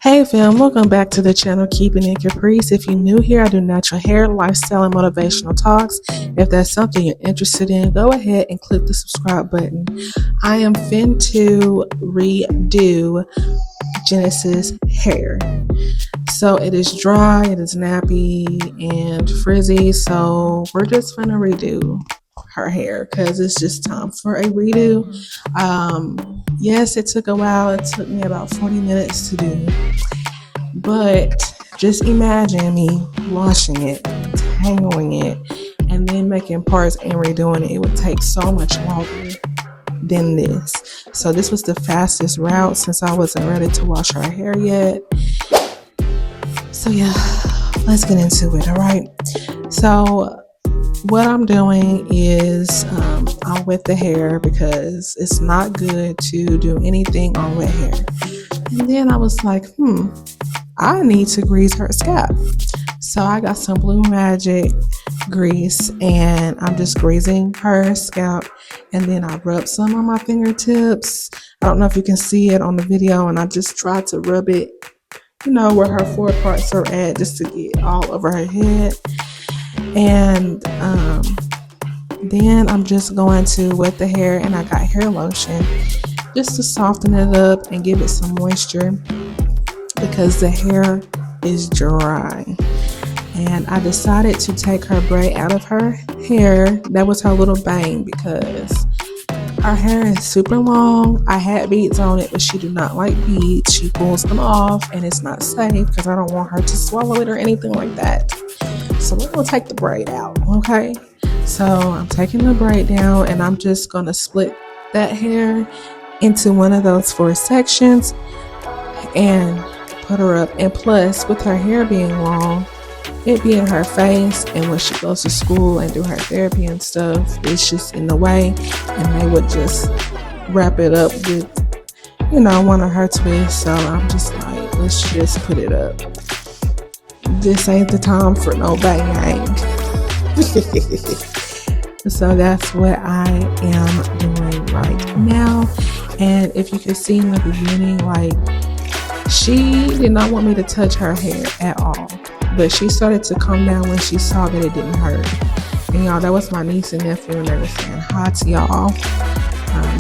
Hey fam, welcome back to the channel Keeping It Caprice. If you're new here, I do natural hair, lifestyle, and motivational talks. If that's something you're interested in, go ahead and click the subscribe button. I am fin to redo Genesis hair. So it is dry, it is nappy and frizzy, so we're just gonna redo her hair because it's just time for a redo. Yes, it took a while. It took me about 40 minutes to do, but just imagine me washing it, tangling it, and then making parts and redoing it. It would take so much longer than this. So this was the fastest route since I wasn't ready to wash her hair yet. So yeah, let's get into it. All right. So what I'm doing is I'll wet the hair because it's not good to do anything on wet hair. And then I was like, I need to grease her scalp. So I got some Blue Magic grease and I'm just greasing her scalp. And then I rub some on my fingertips. I don't know if you can see it on the video. And I just try to rub it, where her four parts are at, just to get all over her head. And then I'm just going to wet the hair, and I got hair lotion just to soften it up and give it some moisture because the hair is dry. And I decided to take her braid out of her hair. That was her little bang because her hair is super long. I had beads on it, but she do not like beads. She pulls them off and it's not safe because I don't want her to swallow it or anything like that. So we're going to take the braid out, okay? So I'm taking the braid down and I'm just going to split that hair into one of those 4 sections and put her up. And plus, with her hair being long, it be in her face, and when she goes to school and do her therapy and stuff, it's just in the way, and they would just wrap it up with, one of her twists. So I'm just like, let's just put it up. This ain't the time for no bang. So that's what I am doing right now. And if you can see in the beginning, she did not want me to touch her hair at all. But she started to calm down when she saw that it didn't hurt. And y'all, that was my niece and nephew, and they were saying hi to y'all.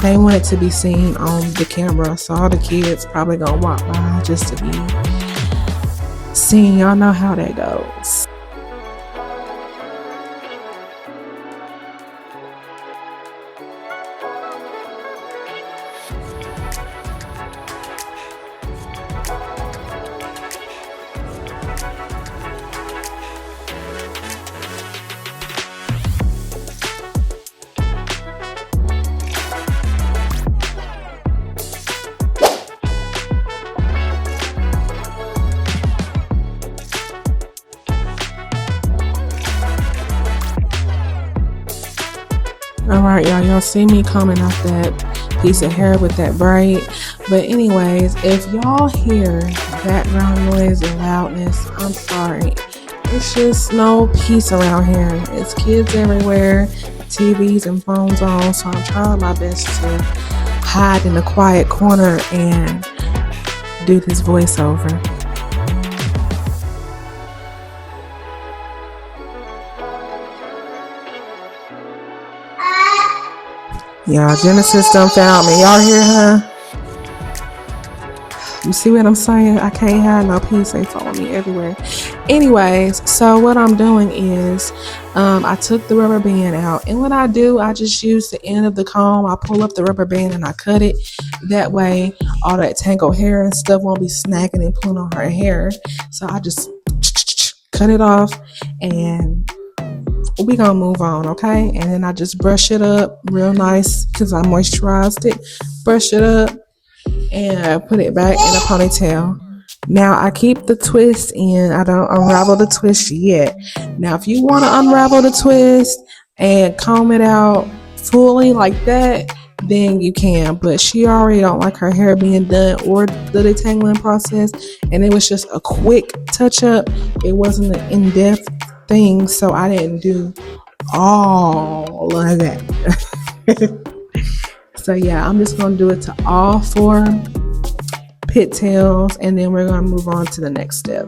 They wanted to be seen on the camera, so all the kids probably gonna walk by just to be seen. Y'all know how that goes. Alright, y'all see me combing off that piece of hair with that braid. But anyways, if y'all hear background noise and loudness, I'm sorry. It's just no peace around here. It's kids everywhere, TVs and phones on, so I'm trying my best to hide in a quiet corner and do this voiceover. Y'all, Genesis done found me. Y'all hear her? You see what I'm saying? I can't have no peace. They follow me everywhere. Anyways, so what I'm doing is I took the rubber band out. And what I do, I just use the end of the comb. I pull up the rubber band and I cut it. That way, all that tangled hair and stuff won't be snagging and pulling on her hair. So I just cut it off and we gonna move on, okay? And then I just brush it up real nice because I moisturized it. Brush it up and put it back in a ponytail. Now I keep the twist in. I don't unravel the twist yet. Now if you want to unravel the twist and comb it out fully like that, then you can. But she already don't like her hair being done or the detangling process, and it was just a quick touch up. It wasn't an in-depth thing, so I didn't do all of that. So yeah, I'm just gonna do it to all 4 pigtails, and then we're going to move on to the next step.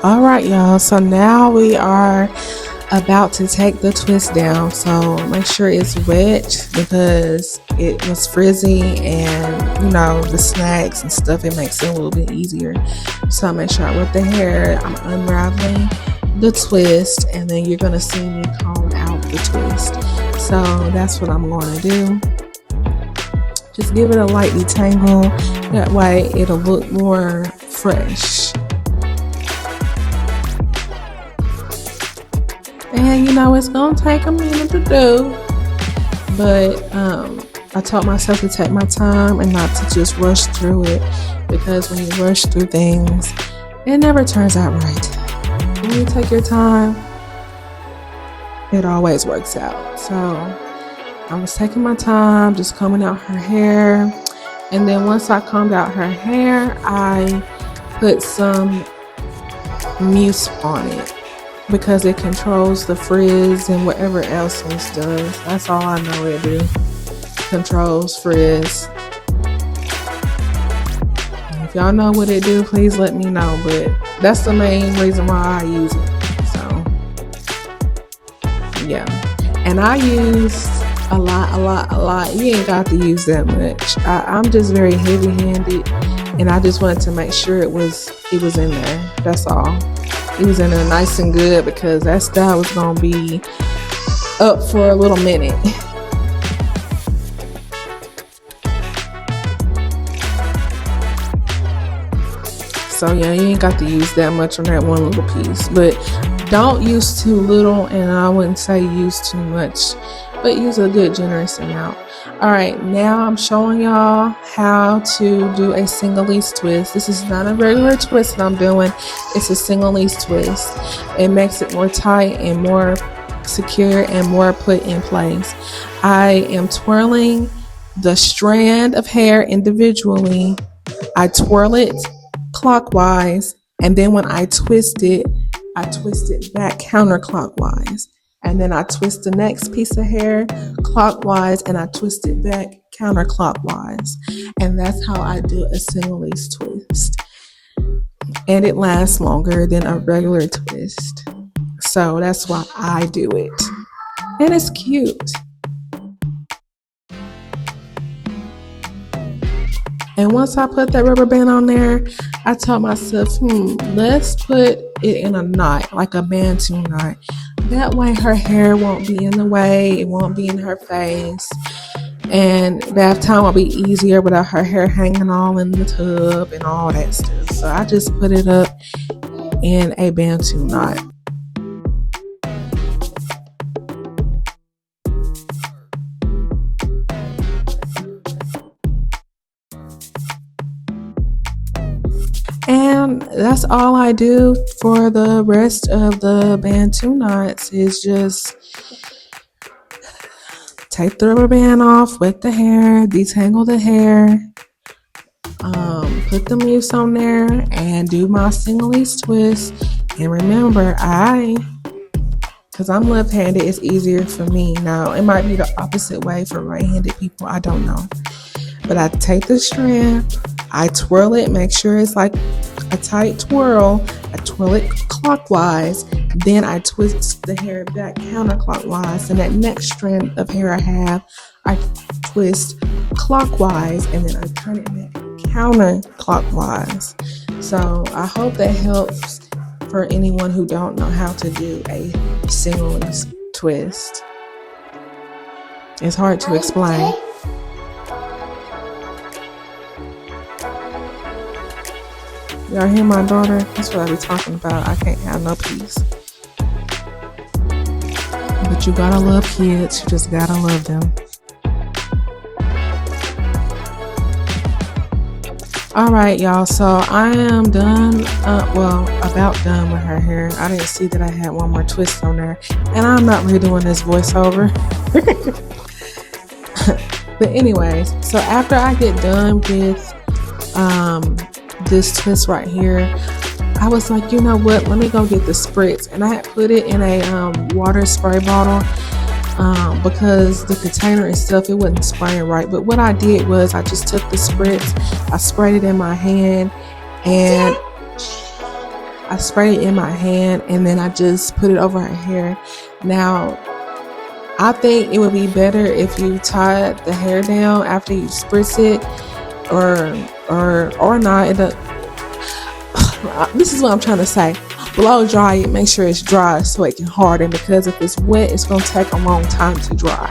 All right, y'all, so now we are about to take the twist down. So make sure it's wet because it was frizzy, and you know, the snags and stuff, it makes it a little bit easier. So make sure with the hair, I'm unraveling the twist, and then you're gonna see me comb out the twist. So that's what I'm going to do. Just give it a light detangle, that way it'll look more fresh. And you know, it's gonna take a minute to do, but I taught myself to take my time and not to just rush through it, because when you rush through things, it never turns out right. When you take your time, it always works out. So I was taking my time, just combing out her hair, and then once I combed out her hair, I put some mousse on it, because it controls the frizz and whatever else this does. That's all I know it do. Controls frizz. If y'all know what it do, please let me know. But that's the main reason why I use it. So yeah. And I use a lot. You ain't got to use that much. I'm just very heavy-handed, and I just wanted to make sure it was in there. That's all. It was in there nice and good, because that style was gonna be up for a little minute. So yeah, you ain't got to use that much on that one little piece, but don't use too little, and I wouldn't say use too much, but use a good generous amount. All right, now I'm showing y'all how to do a single leaf twist. This is not a regular twist that I'm doing. It's a single leaf twist. It makes it more tight and more secure and more put in place. I am twirling the strand of hair individually. I twirl it clockwise, and then when I twist it back counterclockwise. And then I twist the next piece of hair clockwise, and I twist it back counterclockwise. And that's how I do a single lace twist. And it lasts longer than a regular twist. So that's why I do it. And it's cute. And once I put that rubber band on there, I told myself, let's put it in a knot, like a Bantu knot. That way her hair won't be in the way, it won't be in her face, and bath time will be easier without her hair hanging all in the tub and all that stuff. So I just put it up in a Bantu knot. And that's all I do for the rest of the Bantu knots, is just take the rubber band off with the hair, detangle the hair, put the mousse on there, and do my single leaf twist. And remember, because I'm left-handed, it's easier for me. Now, it might be the opposite way for right-handed people, I don't know. But I take the strand, I twirl it, make sure it's like a tight twirl. I twirl it clockwise, Then I twist the hair back counterclockwise, and that next strand of hair I have, I twist clockwise, and then I turn it back counterclockwise. So I hope that helps for anyone who don't know how to do a single twist. It's hard to explain. Y'all hear my daughter? That's what I be talking about. I can't have no peace. But you gotta love kids. You just gotta love them. Alright, y'all. So I am done. About done with her hair. I didn't see that I had one more twist on there. And I'm not redoing this voiceover. But anyways, so after I get done with this twist right here, I was like, you know what, let me go get the spritz. And I had put it in a water spray bottle because the container and stuff, it wasn't spraying right. But what I did was I just took the spritz, I sprayed it in my hand, and then I just put it over her hair. Now I think it would be better if you tied the hair down after you spritz it, or not. This is what I'm trying to say. Blow dry it, make sure it's dry so it can harden, because if it's wet, it's going to take a long time to dry,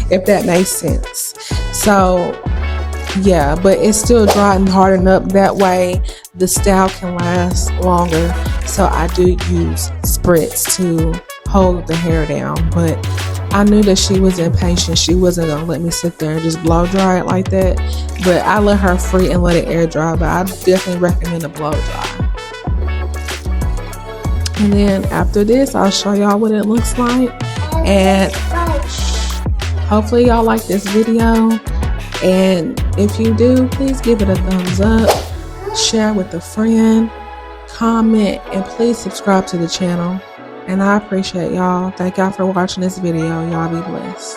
if that makes sense. So yeah, but it's still dry and hardened up. That way the style can last longer. So I do use spritz to hold the hair down, but I knew that she was impatient. She wasn't going to let me sit there and just blow dry it like that. But I let her free and let it air dry. But I definitely recommend a blow dry. And then after this, I'll show y'all what it looks like. And hopefully y'all like this video. And if you do, please give it a thumbs up. Share with a friend. Comment. And please subscribe to the channel. And I appreciate y'all. Thank y'all for watching this video. Y'all be blessed.